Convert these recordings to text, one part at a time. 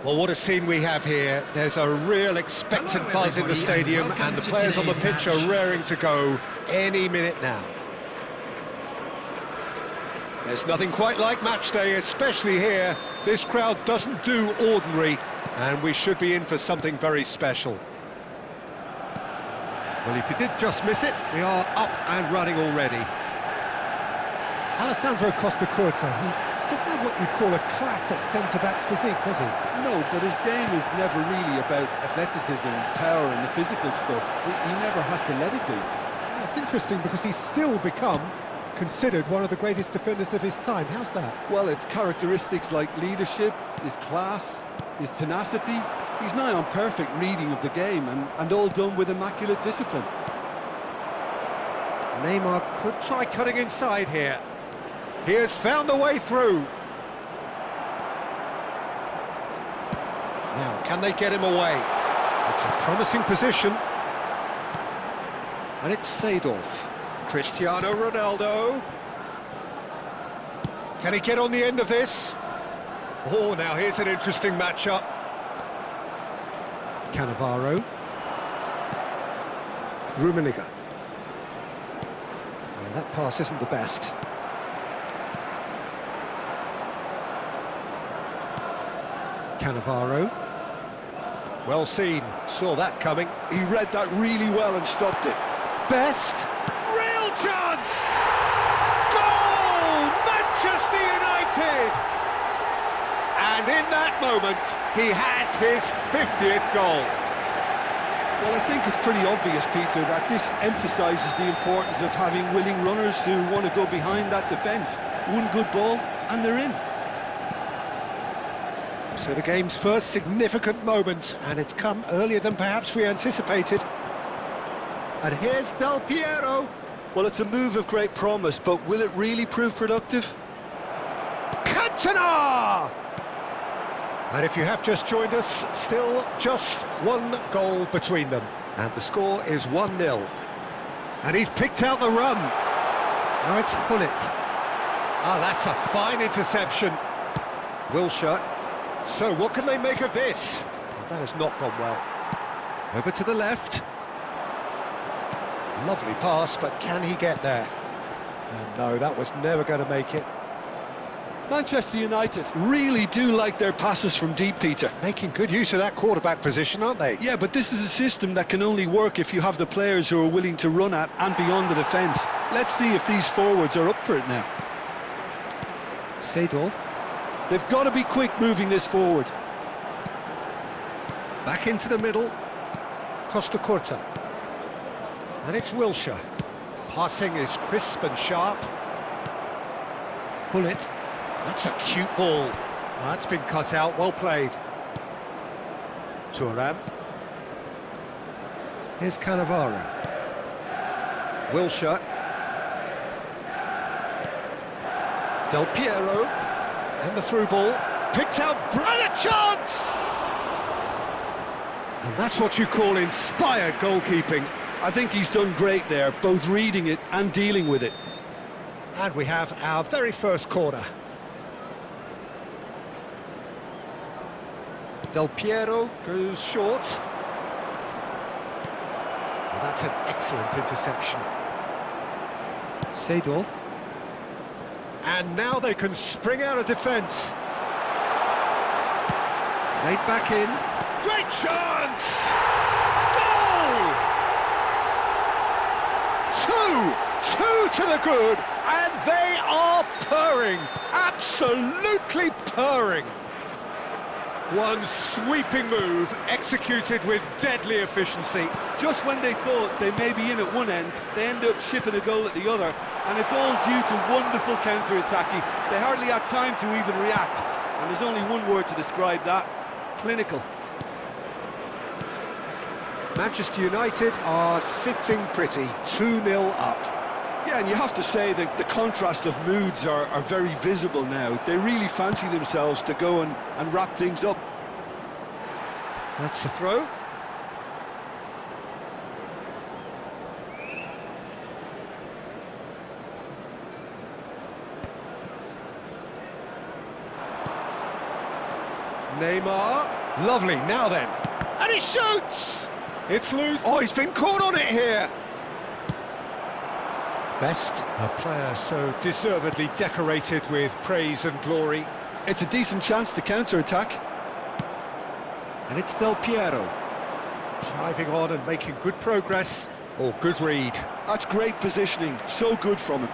Well, what a scene we have here. There's a real expectant buzz in the stadium, and the players on the pitch are raring to go any minute now. There's nothing quite like match day, especially here. This crowd doesn't do ordinary, and we should be in for something very special. Well, if you did just miss it, we are up and running already. Alessandro Costa-Curta, he doesn't have what you'd call a classic centre-back's physique, does he? No, but his game is never really about athleticism, power and the physical stuff. He never has to let it do. That's interesting because he's still become considered one of the greatest defenders of his time. How's that? Well, it's characteristics like leadership, his class, his tenacity. He's nigh on perfect reading of the game and all done with immaculate discipline. Neymar could try cutting inside here. He has found the way through. Now, can they get him away? It's a promising position. And it's Seedorf. Cristiano Ronaldo. Can he get on the end of this? Oh, now here's an interesting matchup. Cannavaro. Rummenigge. Well, that pass isn't the best. Cannavaro. Well seen, saw that coming. He read that really well and stopped it. Best. Real chance! Goal! Manchester United! And in that moment, he has his 50th goal. Well, I think it's pretty obvious, Peter, that this emphasises the importance of having willing runners who want to go behind that defence. One good ball, and they're in. So the game's first significant moment, and it's come earlier than perhaps we anticipated. And here's Del Piero. Well, it's a move of great promise, but will it really prove productive? Cantona! And if you have just joined us, still just one goal between them. And the score is 1-0. And he's picked out the run. Now it's Hullet. Ah, that's a fine interception. Wilshere. So what can they make of this? Well, that has not gone well. Over to the left. Lovely pass, but can he get there? And no, that was never going to make it. Manchester United really do like their passes from deep, Peter. Making good use of that quarterback position, aren't they? Yeah, but this is a system that can only work if you have the players who are willing to run at and beyond the defence. Let's see if these forwards are up for it now. Seedorf. They've got to be quick moving this forward. Back into the middle. Costa-Curta. And it's Wilshere. Passing is crisp and sharp. Hullet. That's a cute ball. That's been cut out, well played. Thuram. Here's Cannavaro. Wilshere. Del Piero. And the through ball. Picked out, and a chance! And that's what you call inspired goalkeeping. I think he's done great there, both reading it and dealing with it. And we have our very first corner. Del Piero goes short. And that's an excellent interception. Seedorf. And now they can spring out of defence. Played back in. Great chance! Goal! Two to the good, and they are purring. Absolutely purring. One sweeping move, executed with deadly efficiency. Just when they thought they may be in at one end, they end up shipping a goal at the other, and it's all due to wonderful counter-attacking. They hardly had time to even react, and there's only one word to describe that: clinical. Manchester United are sitting pretty, 2-0 up. Yeah, and you have to say that the contrast of moods are very visible now. They really fancy themselves to go and wrap things up. That's the throw. Neymar, lovely, now then, and he shoots! It's loose, oh, he's been caught on it here! Best, a player so deservedly decorated with praise and glory. It's a decent chance to counter-attack. And it's Del Piero, driving on and making good progress. Oh, good read. That's great positioning, so good from him.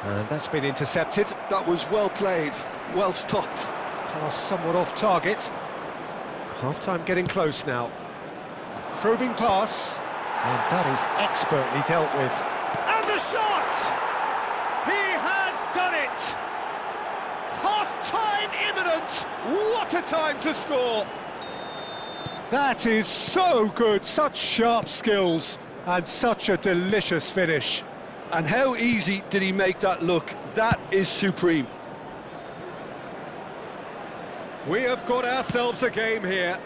And that's been intercepted. That was well played, well stopped. Pass somewhat off target. Half-time getting close now. Probing pass, and that is expertly dealt with. And the shot! He has done it! Half-time imminent! What a time to score! That is so good, such sharp skills, and such a delicious finish. And how easy did he make that look? That is supreme. We have got ourselves a game here.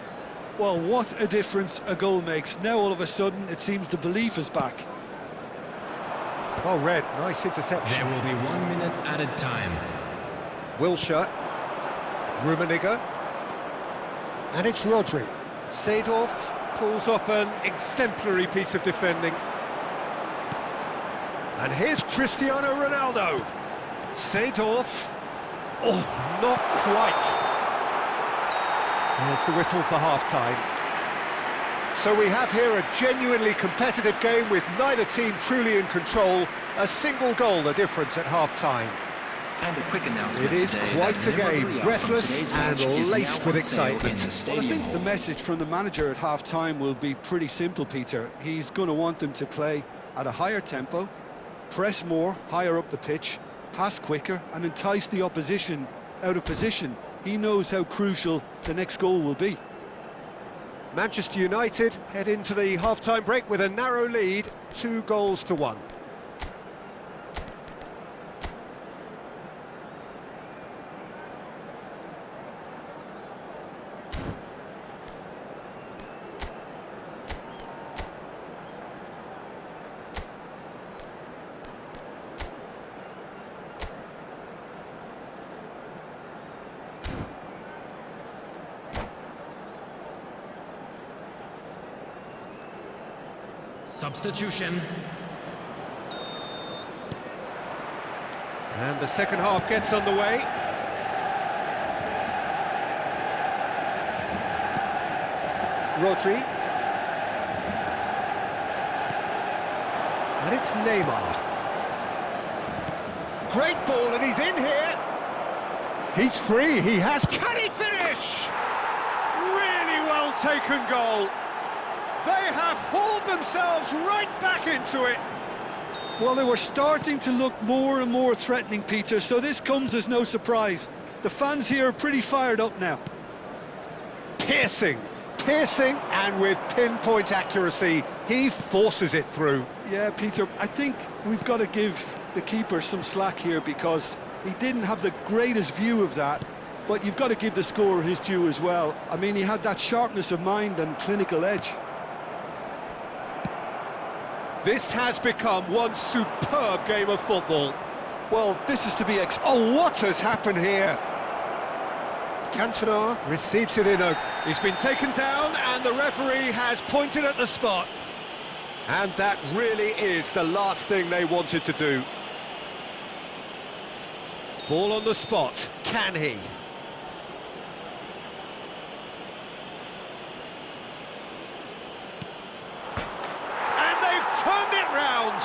Well, what a difference a goal makes. Now all of a sudden it seems the belief is back. Well read, nice interception. There will be 1 minute added time. Wilshere, Rummenigge, and it's Rodri. Seedorf pulls off an exemplary piece of defending. And here's Cristiano Ronaldo. Seedorf, oh, not quite. There's the whistle for half-time. So we have here a genuinely competitive game with neither team truly in control. A single goal the difference at half-time. And a quick announcement. It is quite a game, breathless and laced with excitement. Well, I think the message from the manager at half-time will be pretty simple, Peter. He's going to want them to play at a higher tempo, press more, higher up the pitch, pass quicker and entice the opposition out of position. He knows how crucial the next goal will be. Manchester United head into the half-time break with a narrow lead, 2-1. Substitution. And the second half gets underway. Rodri. And it's Neymar. Great ball, and he's in here. He's free, he has... Can he finish? Really well taken goal. They have hauled themselves right back into it. Well, they were starting to look more and more threatening, Peter, so this comes as no surprise. The fans here are pretty fired up now. Piercing, and with pinpoint accuracy, he forces it through. Yeah, Peter, I think we've got to give the keeper some slack here because he didn't have the greatest view of that, but you've got to give the scorer his due as well. I mean, he had that sharpness of mind and clinical edge. This has become one superb game of football. Well, this is to be Oh, what has happened here? Cantona receives it in a... He's been taken down and the referee has pointed at the spot. And that really is the last thing they wanted to do. Ball on the spot. Can he? Turned it round.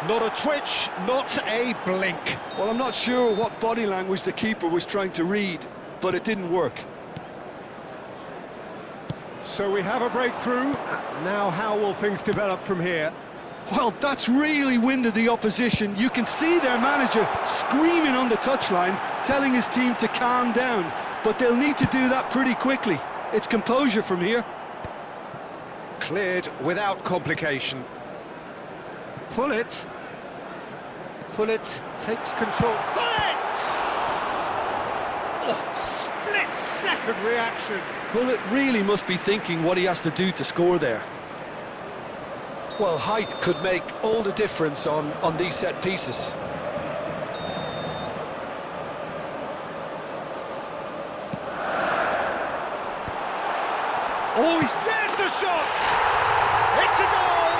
Not a twitch, not a blink. Well, I'm not sure what body language the keeper was trying to read, but it didn't work. So we have a breakthrough. Now how will things develop from here? Well, that's really winded the opposition. You can see their manager screaming on the touchline, telling his team to calm down, but they'll need to do that pretty quickly. It's composure from here. Cleared without complication. Pullet takes control. Pullet! Oh, split-second reaction. Pullet really must be thinking what he has to do to score there. Well, height could make all the difference on these set pieces. the shot! It's a goal!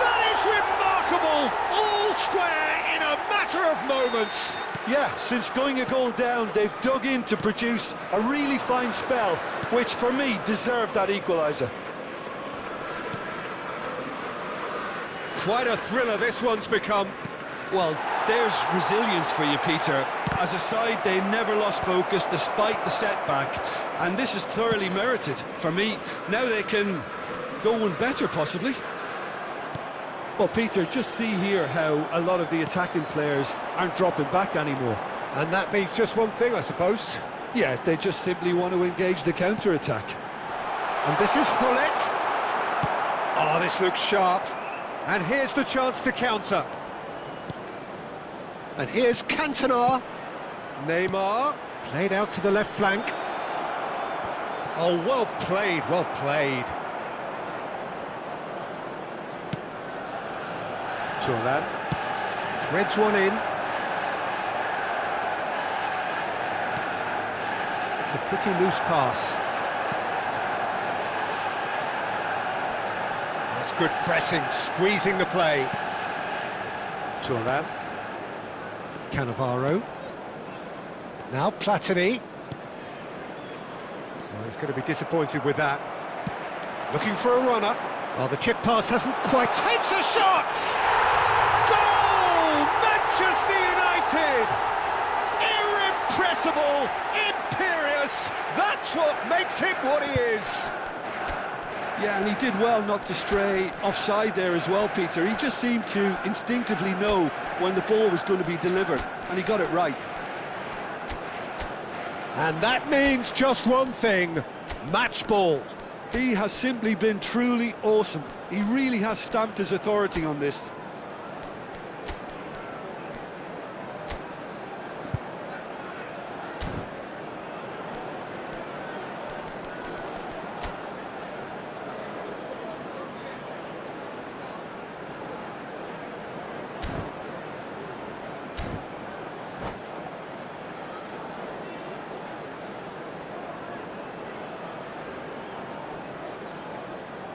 That is remarkable! All square in a matter of moments. Yeah, since going a goal down, they've dug in to produce a really fine spell, which for me deserved that equaliser. Quite a thriller this one's become. Well, there's resilience for you, Peter. As a side, they never lost focus despite the setback, and this is thoroughly merited. For me, now they can go one better, possibly. Well, Peter, just see here how a lot of the attacking players aren't dropping back anymore. And that means just one thing, I suppose. Yeah, they just simply want to engage the counter-attack. And this is Hullet. Oh, this looks sharp. And here's the chance to counter. And here's Cantona. Neymar, played out to the left flank. Oh, well played, well played. Turan threads one in. It's a pretty loose pass. That's good pressing, squeezing the play. Turan. Cannavaro. Now Platini. Well, he's going to be disappointed with that. Looking for a runner. Oh, the chip pass hasn't quite... Takes a shot! Goal! Manchester United! Irrepressible, imperious, that's what makes him what he is! Yeah, and he did well not to stray offside there as well, Peter. He just seemed to instinctively know when the ball was going to be delivered, and he got it right. And that means just one thing, match ball. He has simply been truly awesome. He really has stamped his authority on this.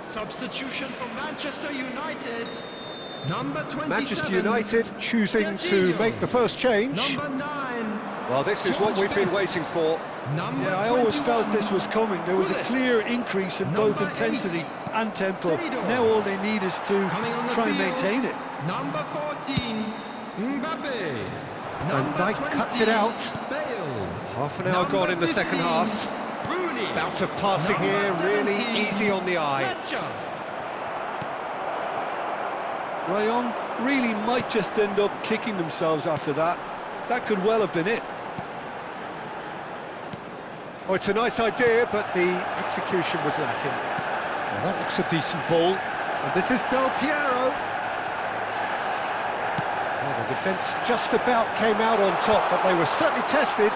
Substitution for Manchester United. Number 27. Manchester United choosing to make the first change. Number 9. Well, this is what we've been waiting for. Number Yeah, I always 21. felt this was coming. There was a clear increase in both Number intensity 8. and tempo. Seedorf. Now all they need is to Coming on the try and field. maintain it. Number 14. Mbappe. Van Dijk cuts it out. Bale. Half an hour Number gone in the second 15. half. Rooney. Bout of passing Number here, really 17. easy on the eye. Fletcher. Ryan really might just end up kicking themselves after that. That could well have been it. Oh, it's a nice idea, but the execution was lacking. Well, that looks a decent ball. And this is Del Piero. Well, the defence just about came out on top, but they were certainly tested.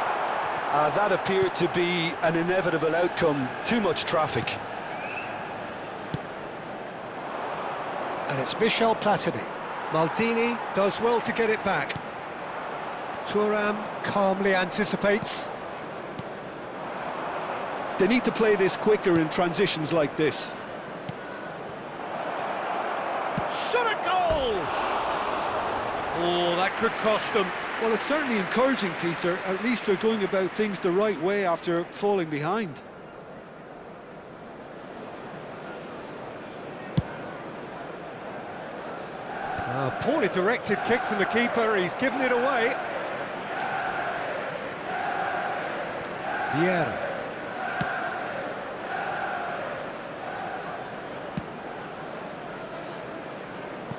That appeared to be an inevitable outcome. Too much traffic. And it's Michel Platini. Maldini does well to get it back. Thuram calmly anticipates. They need to play this quicker in transitions like this. Shot a goal! Oh, that could cost them. Well, it's certainly encouraging, Peter. At least they're going about things the right way after falling behind. Poorly directed kick from the keeper, he's given it away. Vieira.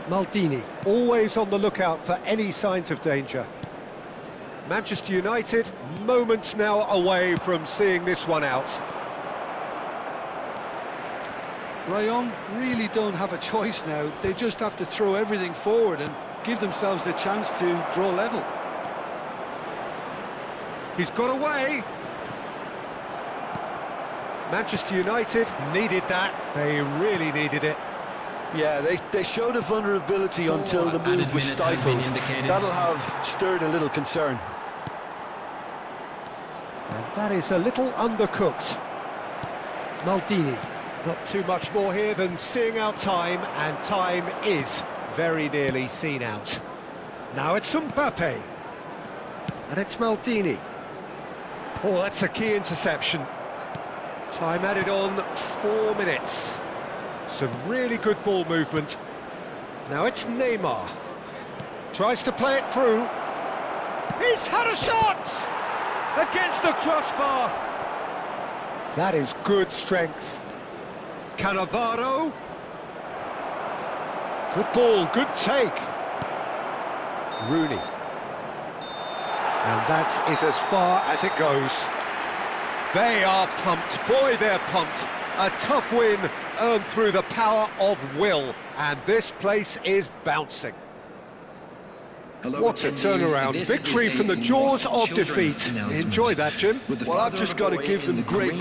Maldini, always on the lookout for any signs of danger. Manchester United, moments now away from seeing this one out. Ryan really don't have a choice now. They just have to throw everything forward and give themselves a chance to draw level. He's got away. Manchester United needed that. They really needed it. Yeah, they showed a vulnerability until the move was stifled. That'll have stirred a little concern. And that is a little undercooked. Maldini. Not too much more here than seeing out time, and time is very nearly seen out. Now it's Mbappe. And it's Maldini. Oh, that's a key interception. Time added on 4 minutes. Some really good ball movement. Now it's Neymar. Tries to play it through. He's had a shot! Against the crossbar. That is good strength. Cannavaro. Good ball, good take. Rooney. And that is as far as it goes. They are pumped. Boy, they're pumped. A tough win earned through the power of will. And this place is bouncing. What a turnaround. Victory from the jaws of defeat. Enjoy that, Jim. Well, I've just got to give them great